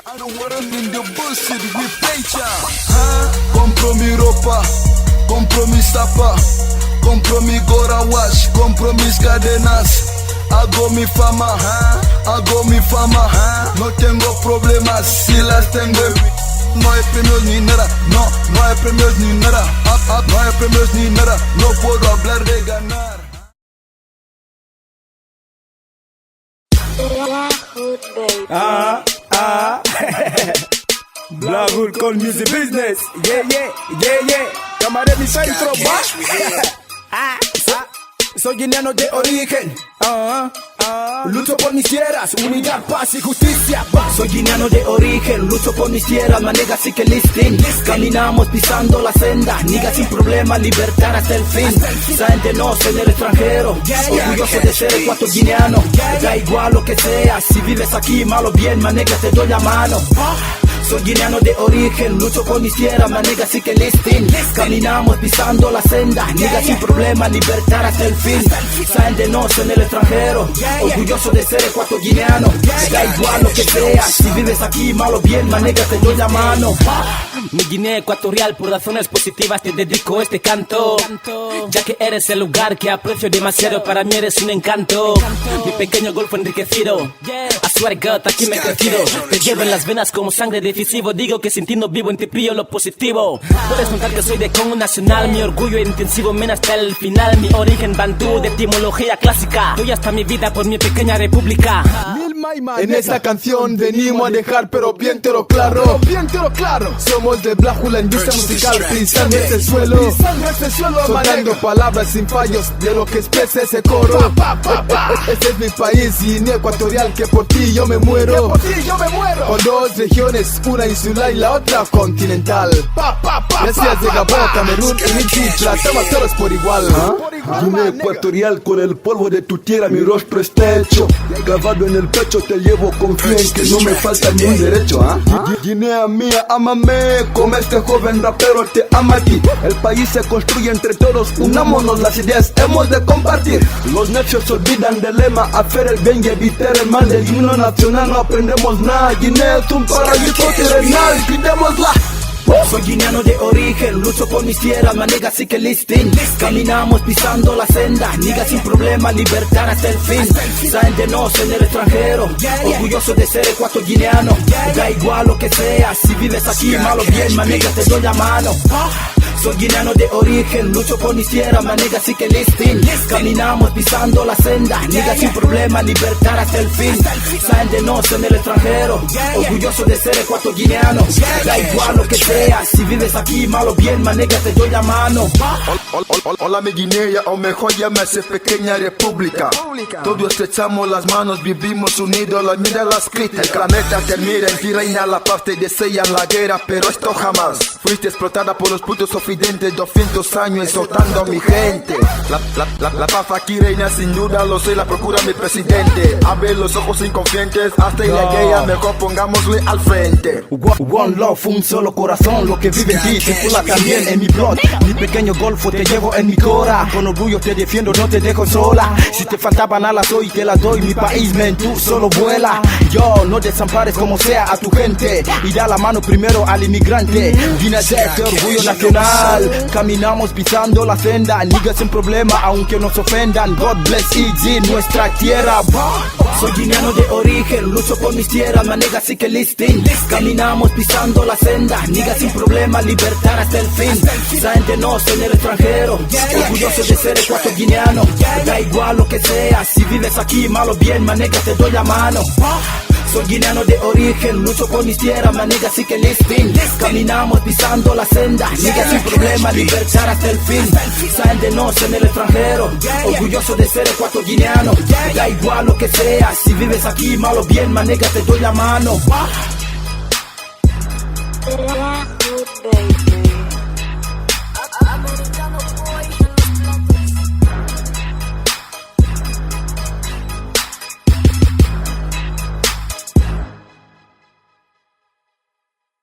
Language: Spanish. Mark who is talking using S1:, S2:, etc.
S1: in the bullshit with fecha. Compro mi ropa, compro mis zapas, compro mi gorra wash, compro mis cadenas. Hago mi fama, no tengo problemas si las tengo. No hay premios ni nada, no hay premios ni nada, no hay premios ni nada, no puedo hablar de ganar.
S2: Blackwood con Music Business. Yeah. Camarada mi centro, soy guineano de origen. Lucho por mis tierras, unidad, paz y justicia. Soy guineano de origen, lucho por mis tierras, manega sí que listing. Caminamos pisando la senda, niga sin problema, libertad hasta el fin. Saben de nos en el extranjero, orgulloso de ser ecuatoriano. Da igual lo que sea, si vives aquí, mal o bien, manega te doy la mano. Soy guineano de origen, lucho por mis tierras, manega sí que listing. Caminamos pisando la senda, niga sin problema, libertad hasta el fin. Saben de nos en el extranjero, orgulloso de ser ecuatoriano. Da igual lo que sea, si vives aquí, mal o bien, manega te doy la mano. Mi Guinea ecuatorial, por razones positivas te dedico este canto, ya que eres el lugar que aprecio demasiado, para mí eres un encanto. Mi pequeño golfo enriquecido, I swear to God, aquí me he crecido. Te llevo en las venas como sangre decisivo, digo que sintiendo vivo en ti brillo lo positivo. Puedes notar que soy de Congo nacional, mi orgullo intensivo men hasta el final. Mi origen bantú de etimología clásica, doy hasta mi vida por mi pequeña república.
S3: En esta canción venimos a dejar pero bien te lo claro, somos de Blackwood, la industria musical, pisando este suelo, soltando palabras sin fallos de lo que expresa ese coro. Este es mi país, Guinea Ecuatorial, que por ti yo me muero. Con dos regiones, una insular y la otra continental. Gracias de Gabón, Camerún y Nigeria, tratamos todos por igual.
S1: Guinea Ecuatorial, con el polvo de tu tierra mi rostro está hecho. Grabado en el pecho te llevo, confío en que no me falta ni un derecho. Guinea mía, ámame como este joven rapero te ama a ti. El país se construye entre todos, unámonos, las ideas hemos de compartir. Los necios se olvidan del lema, hacer el bien y evitar el mal. Del himno nacional no aprendemos nada. Guinea es un paraíso terrenal, cuidémosla.
S2: Soy guineano de origen, lucho por mis tierras, manega sí que listing. Caminamos pisando la senda, niga sin problema, libertad hasta el fin. Saben de nos en el extranjero, orgulloso de ser ecuatoriano. Da igual lo que sea, si vives aquí, mal o bien, manega te doy la mano. Soy guineano de origen, lucho por mis tierras, manega sí que listing. Caminamos pisando la senda, niga sin problema, libertad hasta el fin. Saben de nos en el extranjero, orgulloso de ser ecuatoriano. Da igual lo que sea, si vives aquí, mal o bien, manega te doy la mano.
S1: Hola mi Guinea, o mejor llámese pequeña república. Todos estrechamos las manos, vivimos unidos, la mira las críticas. El planeta te mira, en ti reina la paz, te desean la guerra, pero esto jamás. Fuiste explotada por los putos ofidentes, 200 años exhortando a mi gente. La paz aquí reina sin duda, lo sé, la procura mi presidente. Abre los ojos inconfientes, hasta la guerra, mejor pongámosle al frente.
S2: One love, un solo corazón, lo que vive en ti circula también en mi blood. Mi pequeño golfo te llevo en mi cora, con orgullo te defiendo, no te dejo sola. Si te faltaban alas hoy te las doy, mi país, men, tú solo vuela. Yo, no desampares como sea a tu gente, y da la mano primero al inmigrante. Guinea este orgullo nacional, caminamos pisando la senda, niggas sin problema aunque nos ofendan. God bless EG, nuestra tierra. Soy guineano de origen, lucho por mis tierras, manega sí que listing. Caminamos pisando la senda, niga sin problema, libertad hasta el fin. Saben de nos en el extranjero, orgulloso de ser ecuatoriano. Da igual lo que sea, si vives aquí, mal o bien, manega te doy la mano. Soy guineano de origen, lucho por mis tierras, manega sí que listing. Caminamos pisando la senda, niga sin problema, libertad hasta el fin. Saben de nos en el extranjero, orgulloso de ser ecuatoriano. Da igual lo que sea, si vives aquí, mal o bien, manega te doy la mano.